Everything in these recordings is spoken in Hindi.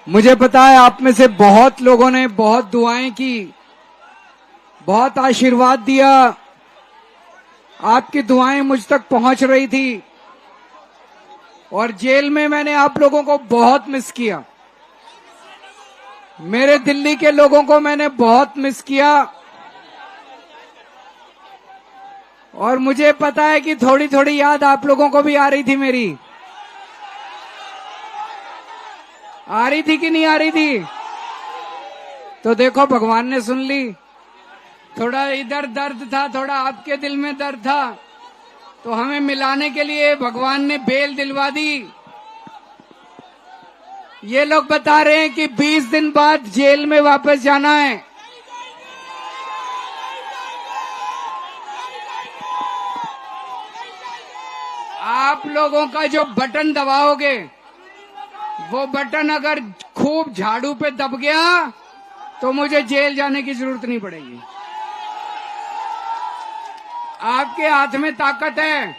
मुझे पता है आप में से बहुत लोगों ने बहुत दुआएं की, बहुत आशीर्वाद दिया। आपकी दुआएं मुझ तक पहुंच रही थी और जेल में मैंने आप लोगों को बहुत मिस किया। मेरे दिल्ली के लोगों को मैंने बहुत मिस किया और मुझे पता है कि थोड़ी थोड़ी याद आप लोगों को भी आ रही थी मेरी। आ रही थी कि नहीं आ रही थी? तो देखो भगवान ने सुन ली। थोड़ा इधर दर्द था, थोड़ा आपके दिल में दर्द था, तो हमें मिलाने के लिए भगवान ने बेल दिलवा दी। ये लोग बता रहे हैं कि 20 दिन बाद जेल में वापस जाना है। आप लोगों का जो बटन दबाओगे, वो बटन अगर खूब झाड़ू पे दब गया तो मुझे जेल जाने की जरूरत नहीं पड़ेगी। आपके हाथ में ताकत है।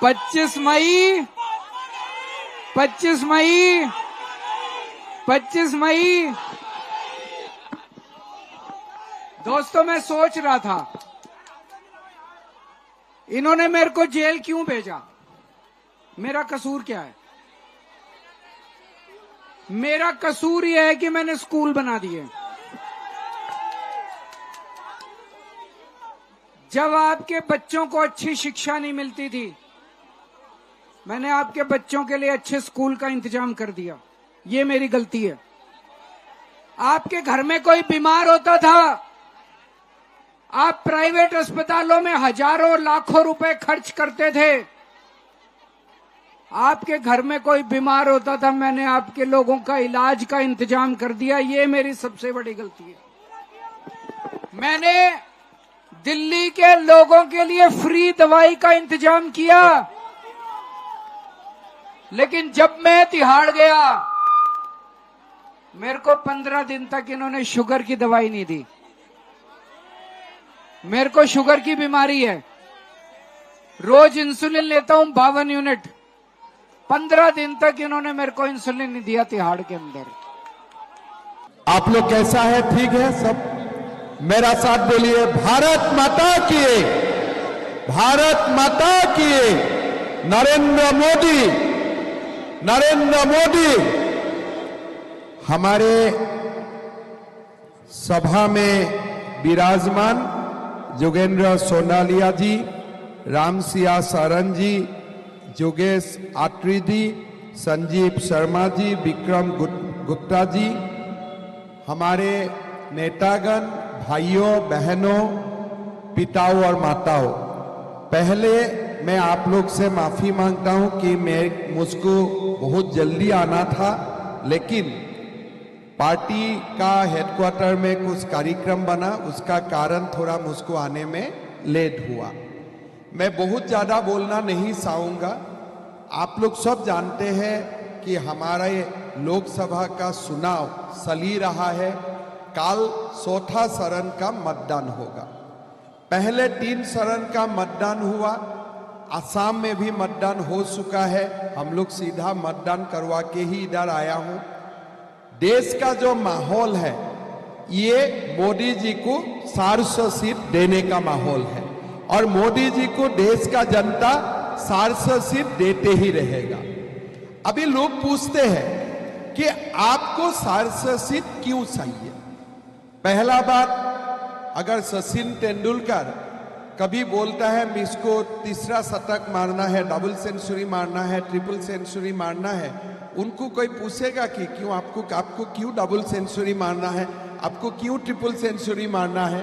पच्चीस मई दोस्तों, मैं सोच रहा था इन्होंने मेरे को जेल क्यों भेजा? मेरा कसूर क्या है? मेरा कसूर यह है कि मैंने स्कूल बना दिए। जब आपके बच्चों को अच्छी शिक्षा नहीं मिलती थी, मैंने आपके बच्चों के लिए अच्छे स्कूल का इंतजाम कर दिया। ये मेरी गलती है। आपके घर में कोई बीमार होता था, आप प्राइवेट अस्पतालों में हजारों लाखों रुपए खर्च करते थे। आपके घर में कोई बीमार होता था, मैंने आपके लोगों का इलाज का इंतजाम कर दिया। ये मेरी सबसे बड़ी गलती है। मैंने दिल्ली के लोगों के लिए फ्री दवाई का इंतजाम किया, लेकिन जब मैं तिहाड़ गया, मेरे को 15 दिन तक इन्होंने शुगर की दवाई नहीं दी। मेरे को शुगर की बीमारी है, रोज इंसुलिन लेता हूं 52 यूनिट। 15 दिन तक इन्होंने मेरे को इंसुलिन नहीं दिया तिहाड़ के अंदर। आप लोग कैसा है? ठीक है सब? मेरा साथ बोलिए, भारत माता की, भारत माता की, नरेंद्र मोदी। हमारे सभा में विराजमान जोगेंद्र सोनालिया जी, रामसिया सारन जी, जोगेश आत्री जी, संजीव शर्मा जी, विक्रम गुप्ता जी, हमारे नेतागण, भाइयों बहनों, पिताओं और माताओं, पहले मैं आप लोग से माफी मांगता हूं कि मुझको बहुत जल्दी आना था, लेकिन पार्टी का हेडक्वार्टर में कुछ कार्यक्रम बना, उसका कारण थोड़ा मुझको आने में लेट हुआ। मैं बहुत ज्यादा बोलना नहीं चाहूंगा। आप लोग सब जानते हैं कि हमारे लोकसभा का चुनाव चली रहा है। कल चौथा चरण का मतदान होगा। पहले 3 चरण का मतदान हुआ, असम में भी मतदान हो चुका है। हम लोग सीधा मतदान करवा के ही इधर आया हूं। देश का जो माहौल है, ये मोदी जी को 400 सीट देने का माहौल है और मोदी जी को देश का जनता 400 सीट देते ही रहेगा। अभी लोग पूछते हैं कि आपको 400 सीट क्यों चाहिए? पहला बात, अगर सचिन तेंदुलकर कभी बोलता है मुझको तीसरा शतक मारना है, डबल सेंचुरी मारना है, ट्रिपल सेंचुरी मारना है, उनको कोई पूछेगा कि क्यों आपको क्यों डबल सेंचुरी मारना है, आपको क्यों ट्रिपल सेंचुरी मारना है?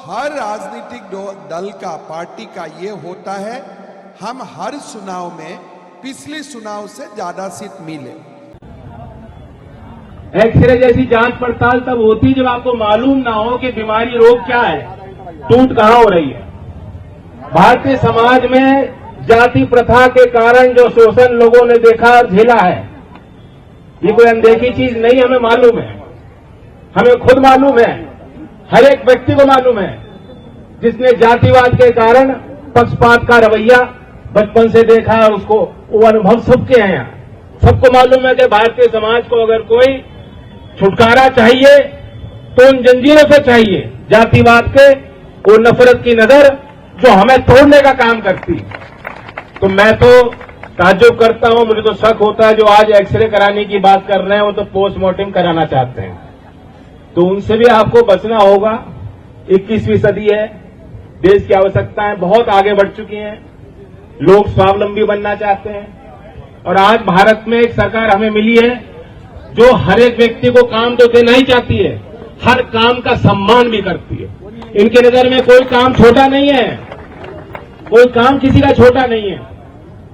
हर राजनीतिक दल का, पार्टी का ये होता है, हम हर चुनाव में पिछले चुनाव से ज्यादा सीट मिले। एक्सरे जैसी जांच पड़ताल तब होती जब आपको मालूम ना हो कि बीमारी रोग क्या है, टूट कहां हो रही है। भारतीय समाज में जाति प्रथा के कारण जो शोषण लोगों ने देखा और झेला है, ये कोई अनदेखी चीज नहीं, हमें मालूम है, हमें खुद मालूम है, हर एक व्यक्ति को मालूम है, जिसने जातिवाद के कारण पक्षपात का रवैया बचपन से देखा है और उसको वो अनुभव सबके हैं यहाँ। सबको मालूम है कि भारतीय समाज को अगर कोई छुटकारा चाहिए तो उन जंजीरों से चाहिए, जातिवाद के, वो नफरत की नजर जो हमें तोड़ने का काम करती है। तो मैं तो ताज्जुब करता हूं, मुझे तो शक होता है जो आज एक्सरे कराने की बात कर रहे हैं वो तो पोस्टमार्टम कराना चाहते हैं। तो उनसे भी आपको बचना होगा। 21वीं सदी है, देश की आवश्यकताएं बहुत आगे बढ़ चुकी हैं, लोग स्वावलंबी बनना चाहते हैं और आज भारत में एक सरकार हमें मिली है जो हर एक व्यक्ति को काम तो देना ही चाहती है, हर काम का सम्मान भी करती है। इनके नजर में कोई काम छोटा नहीं है, कोई काम किसी का छोटा नहीं है।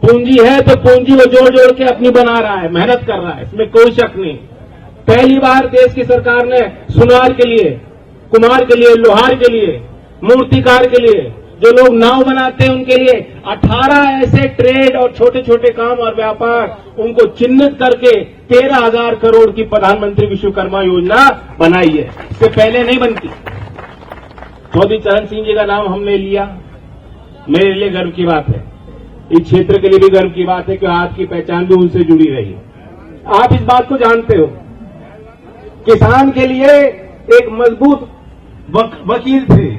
पूंजी है तो पूंजी वो जोड़ जोड़ के अपनी बना रहा है, मेहनत कर रहा है, इसमें कोई शक नहीं। पहली बार देश की सरकार ने सुनार के लिए, कुम्हार के लिए, लोहार के लिए, मूर्तिकार के लिए, जो लोग नाव बनाते हैं उनके लिए 18 ऐसे ट्रेड और छोटे छोटे काम और व्यापार उनको चिन्हित करके 13,000 करोड़ की प्रधानमंत्री विश्वकर्मा योजना बनाई है। इससे पहले नहीं बनती। चौधरी चरण सिंह जी का नाम हमने लिया, मेरे लिए गर्व की बात है, इस क्षेत्र के लिए भी गर्व की बात है कि आज की पहचान भी उनसे जुड़ी रही। आप इस बात को जानते हो, किसान के लिए एक मजबूत वकील थे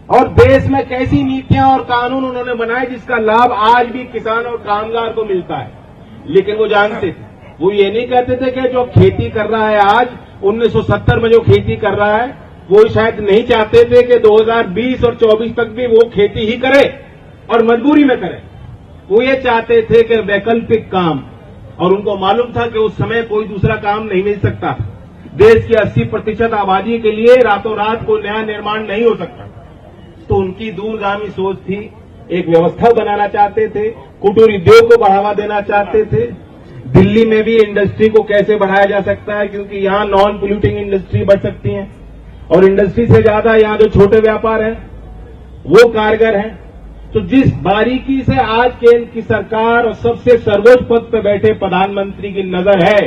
और देश में कैसी नीतियां और कानून उन्होंने बनाए जिसका लाभ आज भी किसान और कामगार को मिलता है। लेकिन वो जानते थे, वो ये नहीं कहते थे कि जो खेती कर रहा है आज, 1970 में जो खेती कर रहा है, वो शायद नहीं चाहते थे कि 2020 और 24 तक भी वो खेती ही करे और मजबूरी में करे। वो ये चाहते थे कि वैकल्पिक काम, और उनको मालूम था कि उस समय कोई दूसरा काम नहीं मिल सकता। देश की 80% आबादी के लिए रातों रात कोई नया निर्माण नहीं हो सकता। तो उनकी दूरगामी सोच थी, एक व्यवस्था बनाना चाहते थे, कुटीर उद्योग को बढ़ावा देना चाहते थे। दिल्ली में भी इंडस्ट्री को कैसे बढ़ाया जा सकता है, क्योंकि यहाँ नॉन पोल्यूटिंग इंडस्ट्री बढ़ सकती है और इंडस्ट्री से ज्यादा यहाँ जो छोटे व्यापार हैं वो कारगर हैं। तो जिस बारीकी से आज केंद्र की सरकार और सबसे सर्वोच्च पद पर बैठे प्रधानमंत्री की नजर है,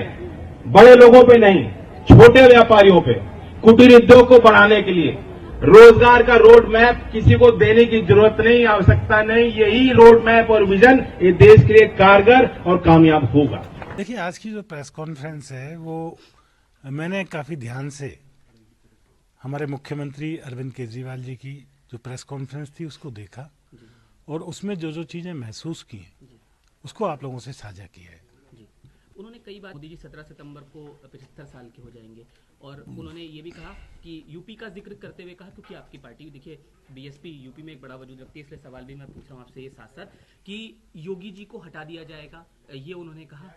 बड़े लोगों पे नहीं, छोटे व्यापारियों पे, कुटीर उद्योग को बढ़ाने के लिए रोजगार का रोड मैप किसी को देने की जरूरत नहीं, आवश्यकता नहीं, यही रोड मैप और विजन ये देश के लिए कारगर और कामयाब होगा। देखिए, आज की जो प्रेस कॉन्फ्रेंस है वो मैंने काफी ध्यान से हमारे मुख्यमंत्री अरविंद केजरीवाल जी की जो प्रेस कॉन्फ्रेंस थी उसको देखा और उसमें जो जो चीजें महसूस की उसको आप लोगों से साझा किया है। उन्होंने कई बार मोदी जी 17 सितंबर को 75 साल के हो जाएंगे और उन्होंने ये भी कहा कि यूपी का जिक्र करते हुए कहा, क्योंकि आपकी पार्टी देखिए बीएसपी यूपी में एक बड़ा वजूद रखती है, इसलिए सवाल भी मैं पूछ रहा हूँ आपसे ये साथ साथ कि योगी जी को हटा दिया जाएगा, ये उन्होंने कहा।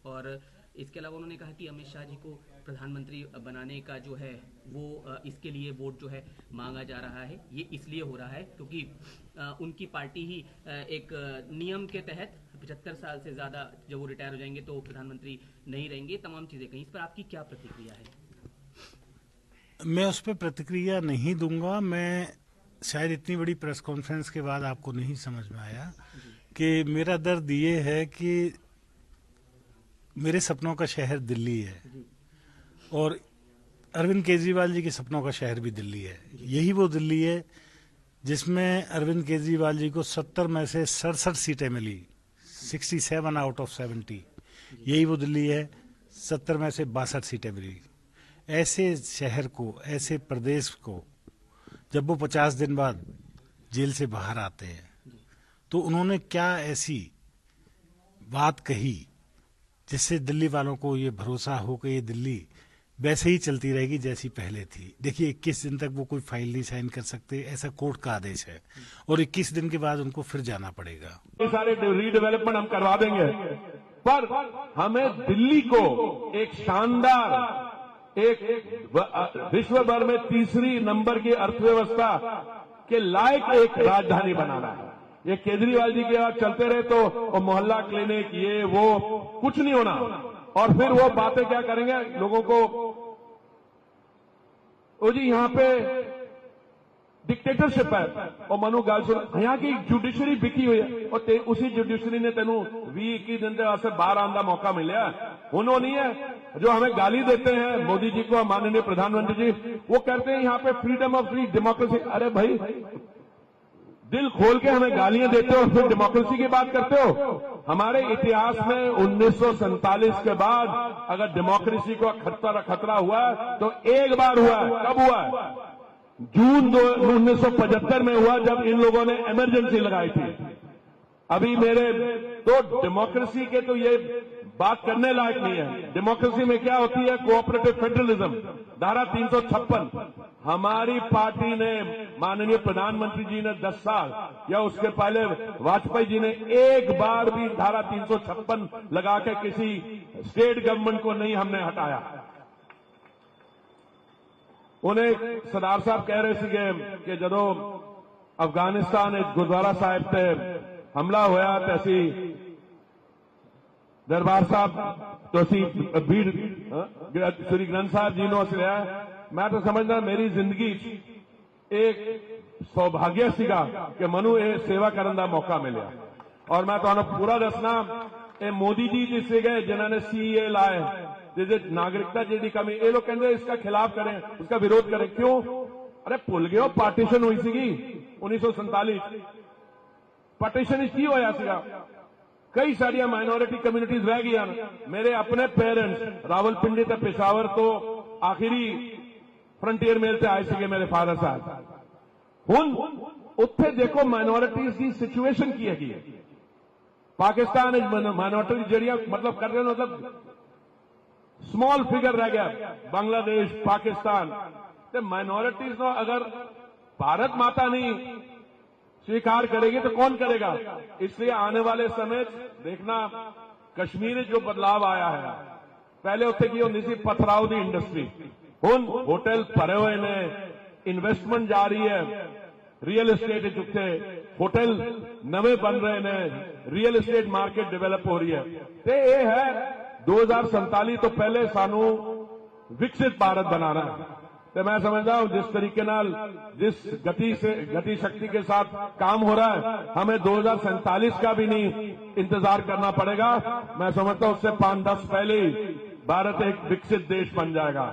और इसके अलावा उन्होंने कहा कि अमित शाह जी को प्रधानमंत्री बनाने का जो है वो इसके लिए वोट जो है मांगा जा रहा है। ये इसलिए हो रहा है क्योंकि उनकी पार्टी ही एक नियम के तहत 75 साल से ज्यादा जब वो रिटायर हो जाएंगे तो प्रधानमंत्री नहीं रहेंगे। तमाम चीजें कहीं, इस पर आपकी क्या प्रतिक्रिया है? मैं उस पर प्रतिक्रिया नहीं दूंगा। मैं शायद इतनी बड़ी प्रेस कॉन्फ्रेंस के बाद आपको नहीं समझ में आया कि मेरा दर्द ये है कि मेरे सपनों का शहर दिल्ली है और अरविंद केजरीवाल जी के सपनों का शहर भी दिल्ली है। यही वो दिल्ली है जिसमें अरविंद केजरीवाल जी को 70 में से 67 सीटें मिली, 67 आउट ऑफ 70। यही वो दिल्ली है 70 में से 62 सीटें मिली। ऐसे शहर को, ऐसे प्रदेश को जब वो 50 दिन बाद जेल से बाहर आते हैं तो उन्होंने क्या ऐसी बात कही जिससे दिल्ली वालों को ये भरोसा हो कि ये दिल्ली वैसे ही चलती रहेगी जैसी पहले थी। देखिए 21 दिन तक वो कोई फाइल नहीं साइन कर सकते, ऐसा कोर्ट का आदेश है और 21 दिन के बाद उनको फिर जाना पड़ेगा। ये सारे रीडेवलपमेंट हम करवा देंगे, पर हमें दिल्ली को एक शानदार, एक विश्व भर में 3री नंबर की अर्थव्यवस्था के लायक एक राजधानी बनाना है। ये केजरीवाल जी के यहाँ चलते रहे तो मोहल्ला क्लिनिक ये वो कुछ नहीं होना, और फिर वो बातें क्या करेंगे लोगों को, ओ जी यहाँ पे डिक्टेटरशिप है और मनु गाल सुन, यहाँ की जुडिशरी बिकी हुई है और उसी जुडिशरी ने तेनू 20-21 दिन से बाहर आने का मौका मिला। उन्होंने नहीं है जो हमें गाली देते हैं मोदी जी को, माननीय प्रधानमंत्री जी, वो कहते हैं यहाँ पे फ्रीडम ऑफ स्पीच, डेमोक्रेसी। अरे भाई दिल खोल के हमें गालियां देते हो और फिर डेमोक्रेसी की बात करते हो। हमारे इतिहास में 1947 के बाद अगर डेमोक्रेसी को खतरा हुआ है तो एक बार हुआ है। कब हुआ है? जून 1975 में हुआ, जब इन लोगों ने इमरजेंसी लगाई थी। अभी मेरे तो डेमोक्रेसी के तो ये बात करने लायक नहीं है। डेमोक्रेसी में क्या होती है? कोऑपरेटिव फेडरलिज्म, धारा 356। हमारी पार्टी ने, माननीय प्रधानमंत्री जी ने 10 साल या उसके पहले वाजपेयी जी ने एक बार भी धारा 356 लगा के किसी स्टेट गवर्नमेंट को नहीं हमने हटाया। उन्हें सरदार साहब कह रहे थे कि जदों अफगानिस्तान गुरुद्वारा साहिब पे हमला होया तैसी दरबार साहब तो असी भीड़ श्री ग्रंथ साहब जी नो असलिया। मैं तो समझदा मेरी जिंदगी एक सौभाग्य सीगा कि मनु ये सेवा करने का मौका मिले। और मैं तुहानू पूरा दसना, ये मोदी जी जिसे गए जिन्होंने सीए लाए, जिसे नागरिकता जी कमी, ये लोग कहते इसका खिलाफ करें, उसका विरोध करें। क्यों? अरे भुल गए हो पार्टीशन हुई सी 1947। पार्टीशन की होया सीगा, कई सारिया माइनॉरिटी कम्युनिटीज रह गई। मेरे अपने पेरेंट्स रावलपिंडी ते पेशावर तो आखिरी फ्रंटियर मेल से आए थे मेरे फादर साहब। हुन उत्थे देखो माइनॉरिटीज की सिचुएशन की है। पाकिस्तान माइनॉरिटी जड़िया मतलब कर रहे, मतलब स्मॉल फिगर रह गया। बांग्लादेश, पाकिस्तान ते माइनॉरिटीज को अगर भारत माता नहीं स्वीकार करेगी तो कौन करेगा? इसलिए आने वाले समय देखना, कश्मीर जो बदलाव आया है, पहले उत्थे की होंदी सी पथराव दी इंडस्ट्री, हुन होटल भरे हुए ने, इन्वेस्टमेंट जा रही है, रियल एस्टेट उत्थे होटल नवे बन रहे ने, रियल एस्टेट मार्केट डेवलप हो रही है। ते ये है 2047 तो पहले सानू विकसित भारत बनाना है। तो मैं समझता हूं जिस तरीके नाल, जिस गति शक्ति के साथ काम हो रहा है, हमें 2047 का भी नहीं इंतजार करना पड़ेगा। मैं समझता हूं उससे 5-10 पहले ही भारत एक विकसित देश बन जाएगा।